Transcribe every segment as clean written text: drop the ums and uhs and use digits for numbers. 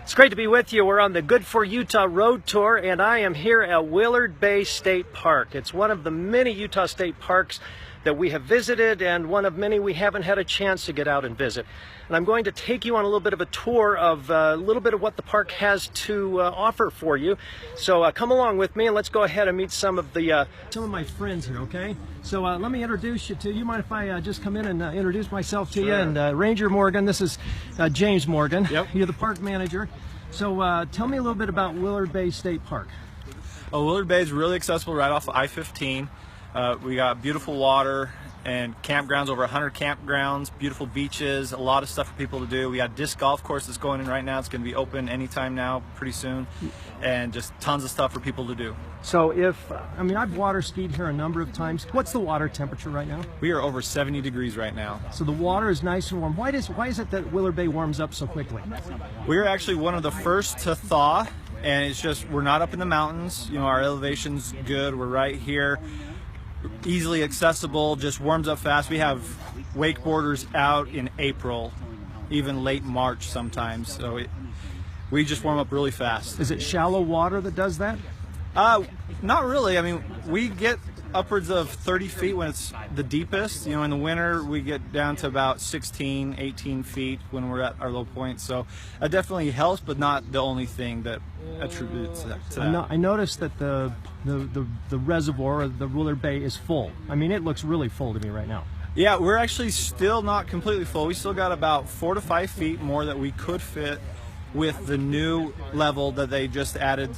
It's great to be with you. We're on the Good4Utah road tour, and I am here at Willard Bay State Park. It's one of the many Utah state parks that we have visited and one of many we haven't had a chance to get out and visit. And I'm going to take you on a little bit of a tour of a little bit of what the park has to offer for you. So come along with me and let's go ahead and meet some of my friends here, okay? So let me introduce you to you. Mind if I just come in and introduce myself to you? And Ranger Morgan, this is James Morgan. Yep. You're the park manager. So tell me a little bit about Willard Bay State Park. Oh, Willard Bay is really accessible right off of I-15. We got beautiful water and campgrounds, over 100 campgrounds, beautiful beaches, a lot of stuff for people to do. We got disc golf course that's going in right now. It's going to be open anytime now, pretty soon, and just tons of stuff for people to do. So I've water skied here a number of times. What's the water temperature right now? We are over 70 degrees right now. So the water is nice and warm. Why is it that Willard Bay warms up so quickly? We're actually one of the first to thaw, and it's just, we're not up in the mountains. You know, our elevation's good. We're right here. Easily accessible, just warms up fast. We have wakeboarders out in April, even late March sometimes, so we just warm up really fast. Is it shallow water that does that? Not really. I mean, we get upwards of 30 feet when it's the deepest. You know, in the winter we get down to about 16, 18 feet when we're at our low point, so it definitely helps, but not the only thing that attributes to that. I noticed that the reservoir, the Willard Bay, is full. I mean, it looks really full to me right now. Yeah, we're actually still not completely full. We still got about 4 to 5 feet more that we could fit with the new level that they just added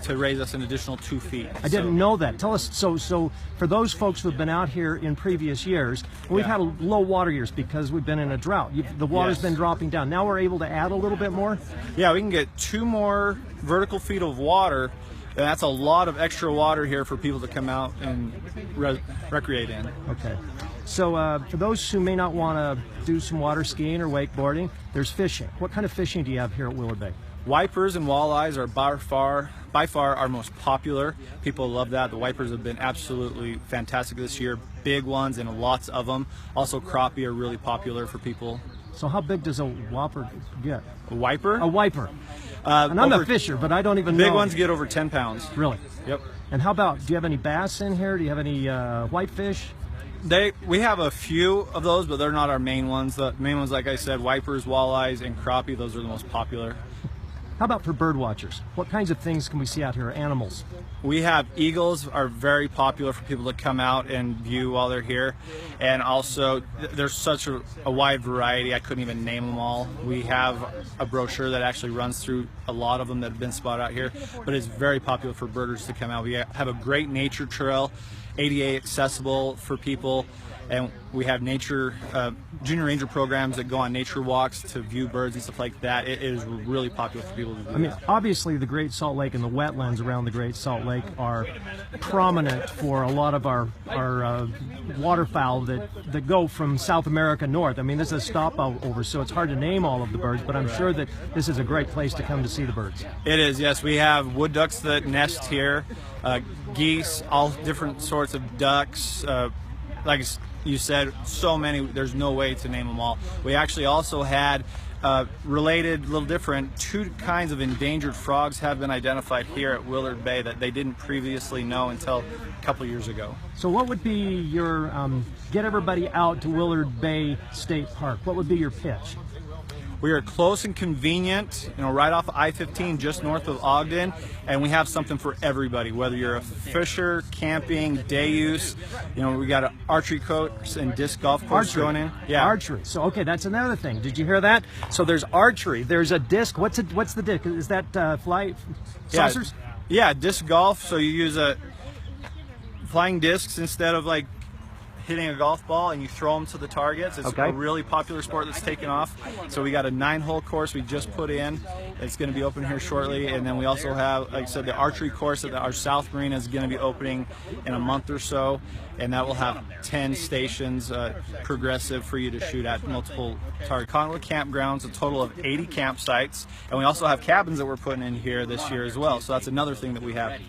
to raise us an additional 2 feet. I didn't know that. Tell us, so for those folks who have been out here in previous years, we've had low water years because we've been in a drought. The water's been dropping down. Now we're able to add a little bit more? Yeah, we can get 2 more vertical feet of water, and that's a lot of extra water here for people to come out and recreate in. Okay. So for those who may not want to do some water skiing or wakeboarding, there's fishing. What kind of fishing do you have here at Willard Bay? Wipers and walleyes are by far our most popular. People love that. The wipers have been absolutely fantastic this year. Big ones and lots of them. Also crappie are really popular for people. So how big does a whopper get? A wiper? A wiper. And I'm a fisher, but I don't even know. Big ones get over 10 pounds. Really? Yep. And how about, do you have any bass in here? Do you have any whitefish? We have a few of those, but they're not our main ones. The main ones, like I said, wipers, walleyes, and crappie, those are the most popular. How about for bird watchers? What kinds of things can we see out here, animals? We have eagles are very popular for people to come out and view while they're here. And also, there's such a wide variety, I couldn't even name them all. We have a brochure that actually runs through a lot of them that have been spotted out here, but it's very popular for birders to come out. We have a great nature trail, ADA accessible for people, and we have nature junior ranger programs that go on nature walks to view birds and stuff like that. It is really popular for people to do. I mean, obviously the Great Salt Lake and the wetlands around the Great Salt Lake are prominent for a lot of our waterfowl that go from South America north. I mean, this is a stopover, so it's hard to name all of the birds, but I'm sure that this is a great place to come to see the birds. It is, yes. We have wood ducks that nest here, geese, all different sorts of ducks, like you said, so many, there's no way to name them all. We actually also had related, a little different, 2 kinds of endangered frogs have been identified here at Willard Bay that they didn't previously know until a couple years ago. So what would be your, get everybody out to Willard Bay State Park, what would be your pitch? We are close and convenient, you know, right off I-15, just north of Ogden, and we have something for everybody, whether you're a fisher, camping, day use. You know, we got an archery course and disc golf course going in. Yeah, archery. So, okay, that's another thing. Did you hear that? So there's archery. There's a disc. What's the disc? Is that fly saucers? Yeah, disc golf. So you use flying discs instead of like hitting a golf ball, and you throw them to the targets. It's a really popular sport that's taken off. So we got a 9-hole course we just put in. It's going to be open here shortly, and then we also have, like I said, the archery course at our South Marina is going to be opening in a month or so, and that will have 10 stations, progressive, for you to shoot at multiple target Cottonwood campgrounds, a total of 80 campsites, and we also have cabins that we're putting in here this year as well. So that's another thing that we have.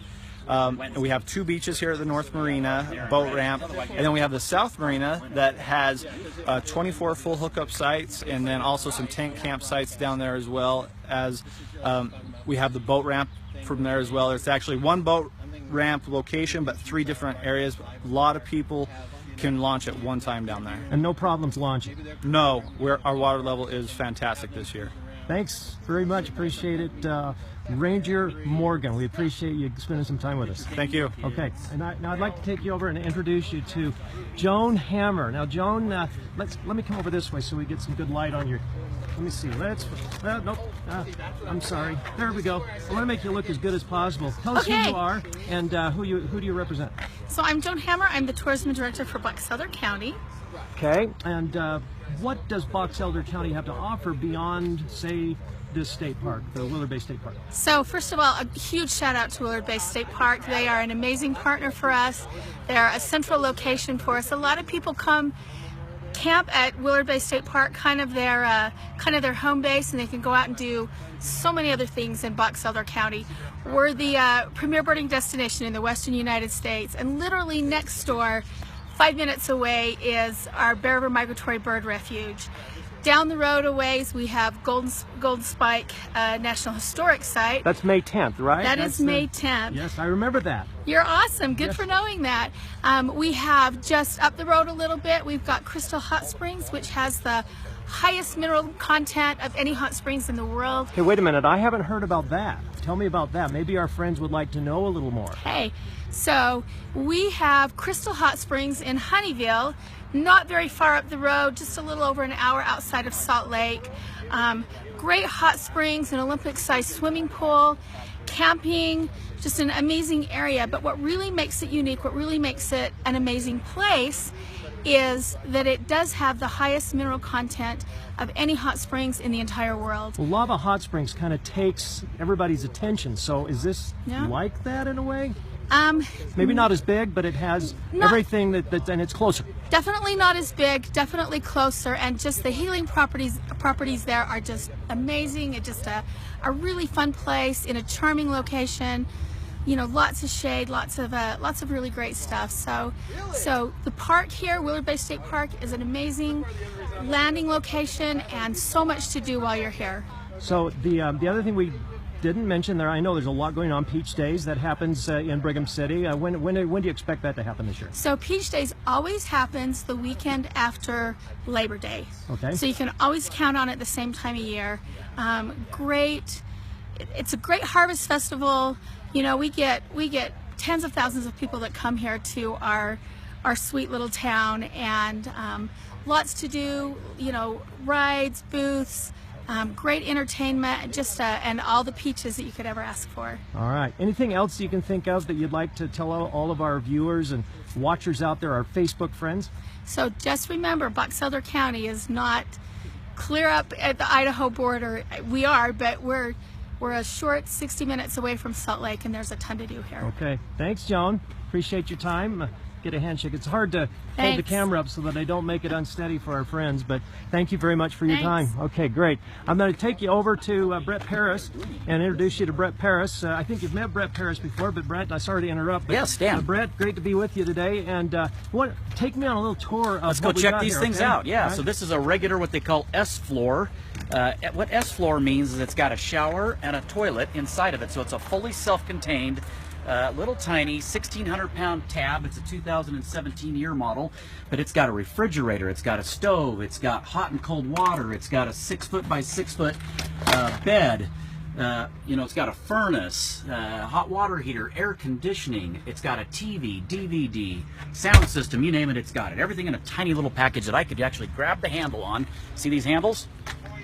And we have 2 beaches here at the North Marina, boat ramp, and then we have the South Marina that has 24 full hookup sites, and then also some tank campsites down there, as well as we have the boat ramp from there as well. It's actually 1 boat ramp location, but 3 different areas. A lot of people can launch at one time down there. And no problems launching? No, our water level is fantastic this year. Thanks very much. Appreciate it. Ranger Morgan, we appreciate you spending some time with us. Thank you. Okay, and now I'd like to take you over and introduce you to Joan Hammer. Now, Joan, let me come over this way so we get some good light on your. Let me see. Nope. I'm sorry. There we go. I want to make you look as good as possible. Tell us who you are and who do you represent. So I'm Joan Hammer. I'm the tourism director for Box Elder County. Okay, and what does Box Elder County have to offer beyond, say, this state park, the Willard Bay State Park? So first of all, a huge shout out to Willard Bay State Park. They are an amazing partner for us. They're a central location for us. A lot of people come camp at Willard Bay State Park, kind of their home base, and they can go out and do so many other things in Box Elder County. We're the premier birding destination in the western United States, and literally next door, 5 minutes away, is our Bear River Migratory Bird Refuge. Down the road a ways, we have Golden Spike National Historic Site. That's May 10th, right? That's May 10th. Yes, I remember that. You're awesome. Good Yes. for knowing that. We have just up the road a little bit, we've got Crystal Hot Springs, which has the highest mineral content of any hot springs in the world. Hey, wait a minute. I haven't heard about that. Tell me about that. Maybe our friends would like to know a little more. Hey, so we have Crystal Hot Springs in Honeyville, not very far up the road, just a little over an hour outside of Salt Lake. Great hot springs, an Olympic-sized swimming pool, camping, just an amazing area. But what really makes it unique, what really makes it an amazing place, is that it does have the highest mineral content of any hot springs in the entire world. Well, Lava Hot Springs kind of takes everybody's attention. So is this like that in a way? Maybe not as big, but it has everything and it's closer. Definitely not as big, definitely closer, and just the healing properties there are just amazing. It's just a really fun place in a charming location. You know, lots of shade, lots of really great stuff. So the park here, Willard Bay State Park, is an amazing landing location and so much to do while you're here. So the other thing we didn't mention there, I know there's a lot going on. Peach Days, that happens in Brigham City. When do you expect that to happen this year? So Peach Days always happens the weekend after Labor Day. Okay. So you can always count on it the same time of year. It's a great harvest festival. You know, we get tens of thousands of people that come here to our sweet little town, and lots to do. You know, rides, booths. Great entertainment, just and all the peaches that you could ever ask for. All right. Anything else you can think of that you'd like to tell all of our viewers and watchers out there, our Facebook friends? So just remember, Box Elder County is not clear up at the Idaho border. We are, but we're a short 60 minutes away from Salt Lake, and there's a ton to do here. Okay. Thanks, Joan. Appreciate your time. Get a handshake. It's hard to hold the camera up so that I don't make it unsteady for our friends, but thank you very much for your time. Okay, great. I'm going to take you over to Brett Parris and introduce you to Brett Parris. I think you've met Brett Parris before, but Brett, I'm sorry to interrupt. But, yes, Dan. Brett, great to be with you today, and take me on a little tour of Let's go check these things out. Yeah, right. So this is a regular, what they call S-floor. What S-floor means is it's got a shower and a toilet inside of it, so it's a fully self-contained little tiny 1,600-pound tab. It's a 2017 year model, but it's got a refrigerator, it's got a stove, it's got hot and cold water, it's got a 6-foot by 6-foot bed. You know, it's got a furnace, hot water heater, air conditioning. It's got a TV, DVD, sound system, you name it, it's got it. Everything in a tiny little package that I could actually grab the handle on. See these handles?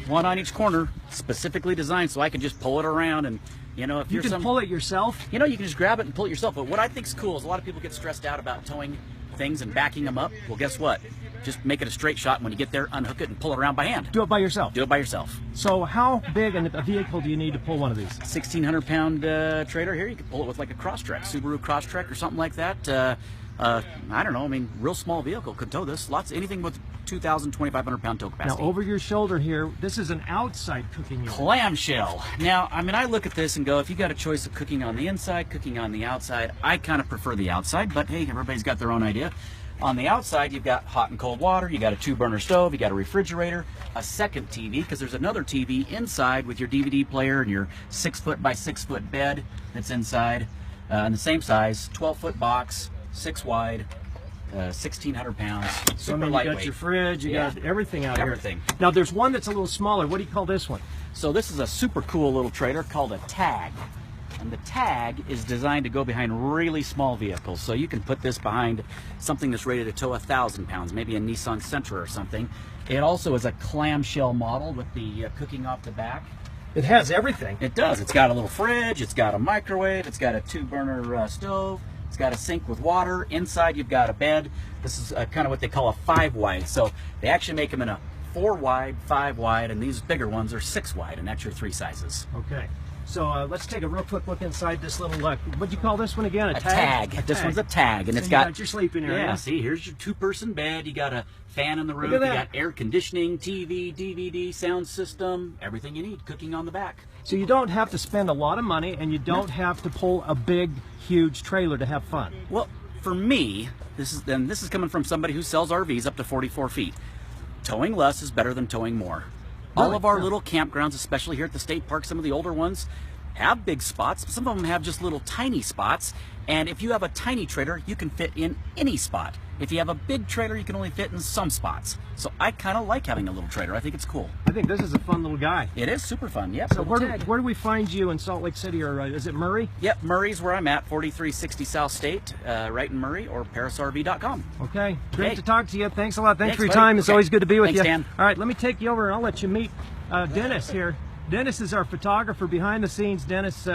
One on each corner, specifically designed so I can just pull it around. And you know, if you can pull it yourself. You know, you can just grab it and pull it yourself. But what I think is cool is a lot of people get stressed out about towing things and backing them up. Well, guess what? Just make it a straight shot, and when you get there, unhook it and pull it around by hand. Do it by yourself. Do it by yourself. So how big a vehicle do you need to pull one of these? 1,600-pound trailer here. You can pull it with like a Crosstrek, Subaru Crosstrek or something like that. I don't know. I mean, real small vehicle could tow this. Anything with about 2,000, 2,500 pound tow capacity. Now, over your shoulder here, this is an outside cooking unit. Clamshell. Now, I mean, I look at this and go, if you got a choice of cooking on the inside, cooking on the outside, I kind of prefer the outside, but hey, everybody's got their own idea. On the outside, you've got hot and cold water, you got a 2-burner stove, you got a refrigerator, a second TV, because there's another TV inside with your DVD player and your 6-foot by 6-foot bed that's inside, and the same size, 12-foot box, 6 wide, 1,600 pounds, super So, I mean, you lightweight. got your fridge, you got everything out Everything. here. Now, there's one that's a little smaller. What do you call this one? So this is a super cool little trailer called a Tag. And the Tag is designed to go behind really small vehicles. So you can put this behind something that's rated to tow 1,000 pounds, maybe a Nissan Sentra or something. It also is a clamshell model with the cooking off the back. It has everything. It does. It's got a little fridge, it's got a microwave, it's got a 2-burner stove, it's got a sink with water. Inside you've got a bed. This is kind of what they call a 5-wide. So they actually make them in a 4-wide, 5-wide, and these bigger ones are 6-wide, and that's your 3 sizes. Okay. So let's take a real quick look inside this little, what do you call this one again? A tag. This one's a Tag, and So it's you got your sleeping area. Yeah, see, here's your 2-person bed. You got a fan in the roof. Look You at got that. air conditioning, TV, DVD, sound system, everything you need. Cooking on the back. So you don't have to spend a lot of money, and you don't have to pull a big, huge trailer to have fun. Well, for me, this is coming from somebody who sells RVs up to 44 feet. Towing less is better than towing more. All Really? of our Yeah. little campgrounds, especially here at the state park, some of the older ones, have big spots. Some of them have just little tiny spots. And if you have a tiny trailer, you can fit in any spot. If you have a big trailer, you can only fit in some spots. So I kind of like having a little trailer. I think it's cool. I think this is a fun little guy. It is super fun. Yep. So little where Tag. do we find you in Salt Lake City, or is it Murray? Yep, Murray's where I'm at, 4360 South State, right in Murray, or ParrisRV.com. Okay, great Okay. to talk to you. Thanks a lot. Thanks Thanks, for your buddy. time. It's Okay. always good to be with Thanks, you. Dan. All right, let me take you over and I'll let you meet Dennis here. Dennis is our photographer behind the scenes. Dennis,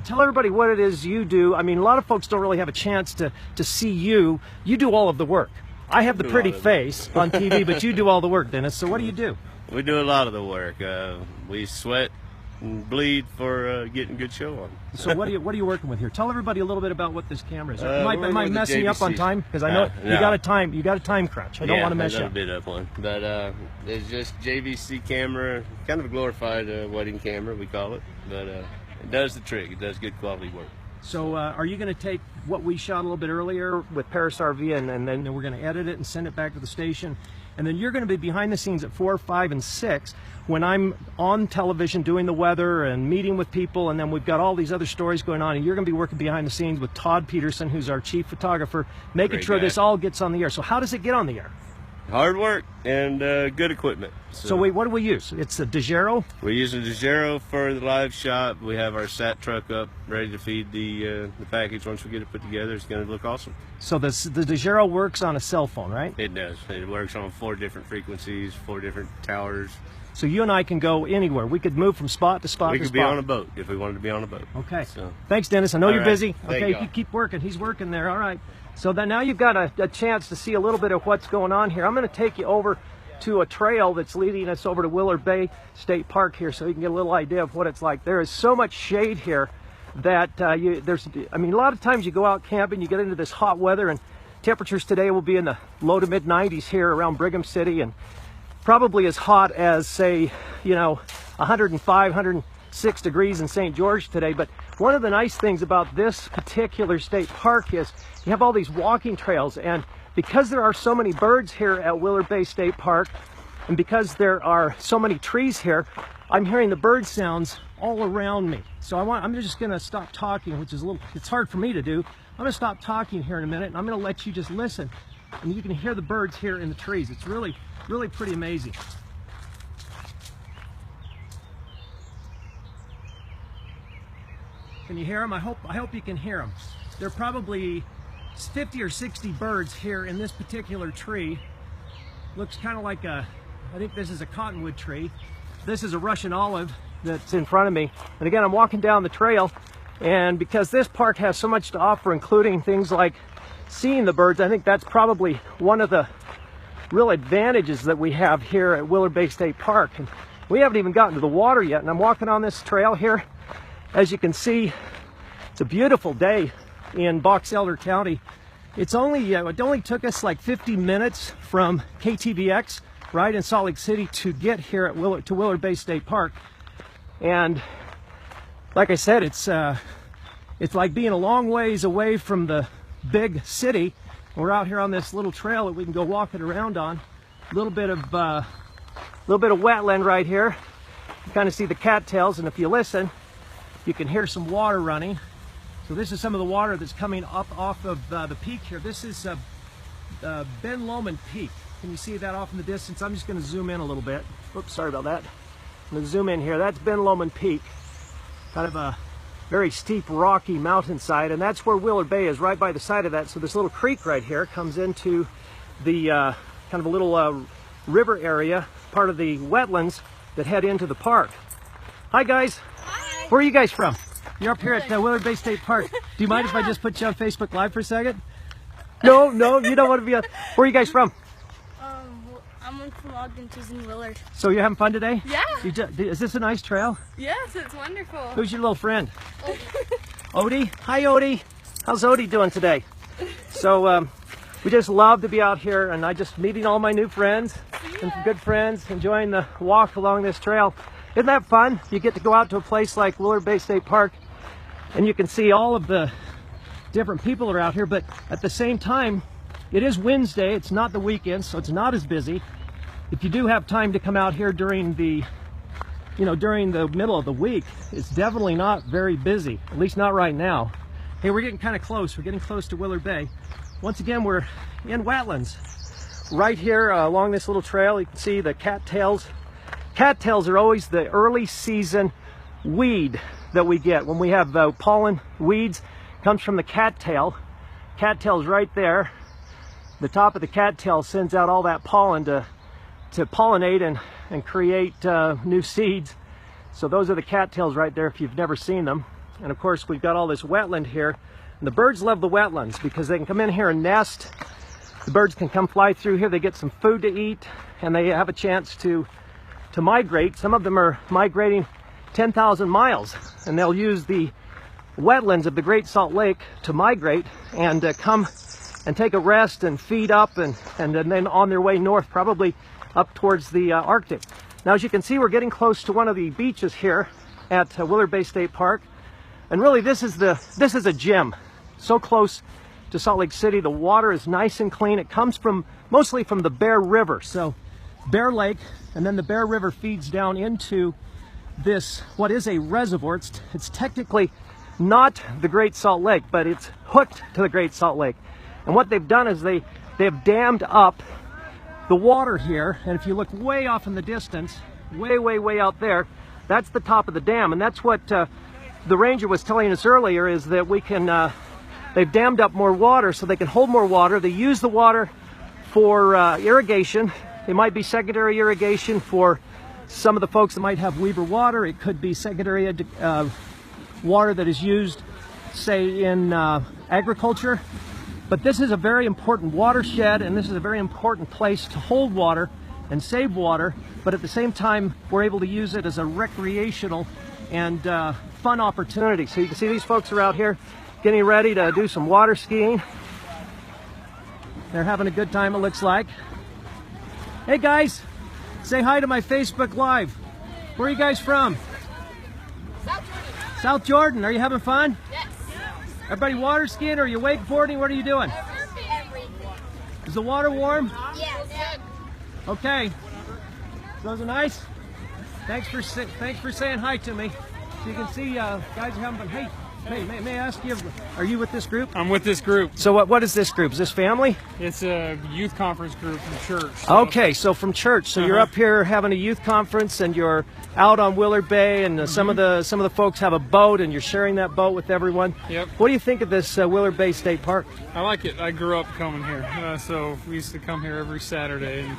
tell everybody what it is you do. I mean, a lot of folks don't really have a chance to see you. You do all of the work. I have the Do a pretty lot of it. face on TV, but you do all the work, Dennis. So what do you do? We do a lot of the work. We sweat and bleed for getting good show on. So what are you working with here? Tell everybody a little bit about what this camera is. We're Am I working with the messing you up on JVC. time? Because I know No. you got a time crunch. I don't want to mess you a up. bit up one, but it's just JVC camera, kind of a glorified wedding camera, we call it. But it does the trick. It does good quality work. So are you going to take what we shot a little bit earlier with Parris RV and then we're going to edit it and send it back to the station? And then you're going to be behind the scenes at 4, 5, and 6 when I'm on television doing the weather and meeting with people, and then we've got all these other stories going on, and you're going to be working behind the scenes with Todd Peterson, who's our chief photographer, making Great sure guy. this all gets on the air. So how does it get on the air? Hard work and good equipment. So what do we use? It's a DeGero? We use a DeGero for the live shot. We have our SAT truck up, ready to feed the package. Once we get it put together, it's going to look awesome. So the DeGero works on a cell phone, right? It does. It works on 4 different frequencies, 4 different towers. So you and I can go anywhere. We could move from spot to spot We to could spot. be on a boat if we wanted to be on a boat. Okay. So. Thanks, Dennis. I know All you're right. busy. Thank Okay, y'all. you keep working. He's working there. All right. So then now you've got a chance to see a little bit of what's going on here. I'm going to take you over to a trail that's leading us over to Willard Bay State Park here, so you can get a little idea of what it's like. There is so much shade here that a lot of times you go out camping, you get into this hot weather, and temperatures today will be in the low to mid 90s here around Brigham City, and probably as hot as, say, 105, 106 degrees in St. George today. But one of the nice things about this particular state park is you have all these walking trails, and because there are so many birds here at Willard Bay State Park, and because there are so many trees here, I'm hearing the bird sounds all around me. So I'm just going to stop talking, which is it's hard for me to do. I'm going to stop talking here in a minute, and I'm going to let you just listen, and you can hear the birds here in the trees. It's really, really pretty amazing. Can you hear them? I hope you can hear them. There are probably 50 or 60 birds here in this particular tree. Looks kind of like I think this is a cottonwood tree. This is a Russian olive that's in front of me. And again, I'm walking down the trail, and because this park has so much to offer, including things like seeing the birds, I think that's probably one of the real advantages that we have here at Willard Bay State Park. And we haven't even gotten to the water yet, and I'm walking on this trail here. As you can see, it's a beautiful day in Box Elder County, It only took us like 50 minutes from KTVX, right in Salt Lake City, to get here at Willard Bay State Park. And like I said, it's like being a long ways away from the big city. We're out here on this little trail that we can go walking around on. A little bit of wetland right here. You kind of see the cattails, and if you listen, you can hear some water running. So this is some of the water that's coming up off of the peak here. This is Ben Lomond Peak. Can you see that off in the distance? I'm just going to zoom in a little bit. Oops, sorry about that. I'm going to zoom in here. That's Ben Lomond Peak. Kind of a very steep, rocky mountainside, and that's where Willard Bay is, right by the side of that. So this little creek right here comes into the kind of a little river area, part of the wetlands that head into the park. Hi guys. Hi. Where are you guys from? You're up here at Willard Bay State Park. Do you mind if I just put you on Facebook Live for a second? No, you don't want to be on. Where are you guys from? I'm from Ogden, she's in Willard. So you're having fun today? Yeah. Is this a nice trail? Yes, it's wonderful. Who's your little friend? Odie. Hi Odie. How's Odie doing today? So we just love to be out here, and I just meeting all my new friends and some good friends, enjoying the walk along this trail. Isn't that fun? You get to go out to a place like Willard Bay State Park, and you can see all of the different people are out here, but at the same time, it is Wednesday, it's not the weekend, so it's not as busy. If you do have time to come out here during the middle of the week, it's definitely not very busy, at least not right now. Hey, we're getting kind of close. We're getting close to Willard Bay. Once again, we're in wetlands. Right here along this little trail, you can see the cattails. Cattails are always the early season weed that we get when we have pollen weeds. It comes from the cattail. Cattail's right there. The top of the cattail sends out all that pollen to pollinate and create new seeds. So those are the cattails right there if you've never seen them. And of course we've got all this wetland here. And the birds love the wetlands because they can come in here and nest. The birds can come fly through here. They get some food to eat, and they have a chance to migrate. Some of them are migrating 10,000 miles, and they'll use the wetlands of the Great Salt Lake to migrate and come and take a rest and feed up, and then on their way north, probably up towards the Arctic. Now, as you can see, we're getting close to one of the beaches here at Willard Bay State Park, and really this is a gem. So close to Salt Lake City, the water is nice and clean. It comes mostly from the Bear River, so Bear Lake, and then the Bear River feeds down into this, what is a reservoir. It's technically not the Great Salt Lake, but it's hooked to the Great Salt Lake. And what they've done is they have dammed up the water here, and if you look way off in the distance, way out there, that's the top of the dam. And that's what the ranger was telling us earlier, is that we can they've dammed up more water so they can hold more water. They use the water for irrigation. It might be secondary irrigation for some of the folks that might have Weaver water. It could be secondary water that is used, say, in agriculture. But this is a very important watershed, and this is a very important place to hold water and save water, but at the same time we're able to use it as a recreational and fun opportunity. So you can see these folks are out here getting ready to do some water skiing. They're having a good time, it looks like. Hey guys, say hi to my Facebook Live. Where are you guys from? South Jordan. South Jordan. Are you having fun? Yes. Everybody water skiing, or are you wakeboarding? What are you doing? Everything. Is the water warm? Yes. Okay. Those are nice. Thanks for saying hi to me. So you can see guys are having fun. Hey, may I ask you, are you with this group? I'm with this group. So what is this group? Is this family? It's a youth conference group from church. So. Okay, so from church. So you're up here having a youth conference, and you're out on Willard Bay, and some of the folks have a boat, and you're sharing that boat with everyone. Yep. What do you think of this Willard Bay State Park? I like it. I grew up coming here, so we used to come here every Saturday and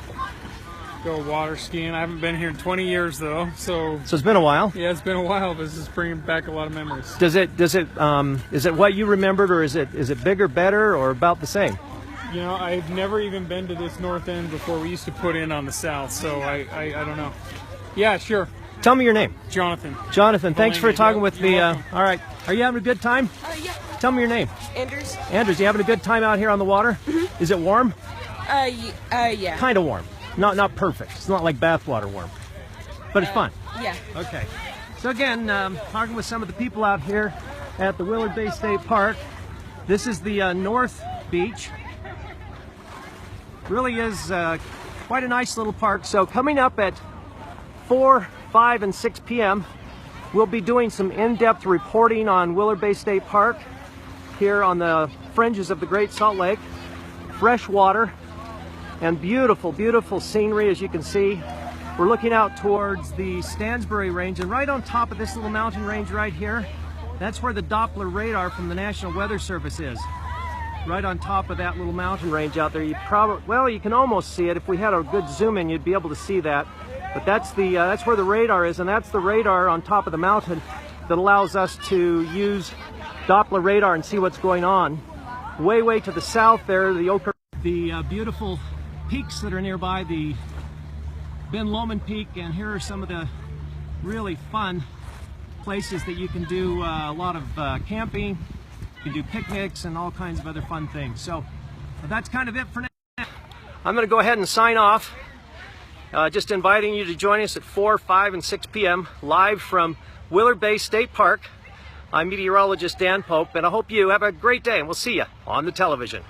go water skiing. I haven't been here in 20 years though, so it's been a while. Yeah, it's been a while. This is bringing back a lot of memories. Is it what you remembered, or is it bigger, better, or about the same? You know, I've never even been to this north end before. We used to put in on the south, so I don't know. Yeah, sure. Tell me your name. Jonathan. Jonathan, thanks for talking with me. You're welcome. All right. Are you having a good time? Yeah. Tell me your name. Anders? Andrews, you having a good time out here on the water? Mm-hmm. Is it warm? Yeah. Kind of warm. Not perfect. It's not like bathwater warm. But it's fun. Yeah. Okay. So again, talking with some of the people out here at the Willard Bay State Park. This is the North Beach. Really is quite a nice little park. So coming up at 4, 5, and 6 p.m., we'll be doing some in-depth reporting on Willard Bay State Park here on the fringes of the Great Salt Lake. Fresh water and beautiful, beautiful scenery, as you can see. We're looking out towards the Stansbury Range, and right on top of this little mountain range right here, that's where the Doppler radar from the National Weather Service is. Right on top of that little mountain range out there. You probably, well, you can almost see it. If we had a good zoom in, you'd be able to see that. But that's where the radar is, and that's the radar on top of the mountain that allows us to use Doppler radar and see what's going on. Way to the south there, the beautiful peaks that are nearby, the Ben Lomond Peak, and here are some of the really fun places that you can do a lot of camping. You can do picnics and all kinds of other fun things. So that's kind of it for now. I'm going to go ahead and sign off. Just inviting you to join us at 4, 5, and 6 p.m. live from Willard Bay State Park. I'm meteorologist Dan Pope, and I hope you have a great day, and we'll see you on the television.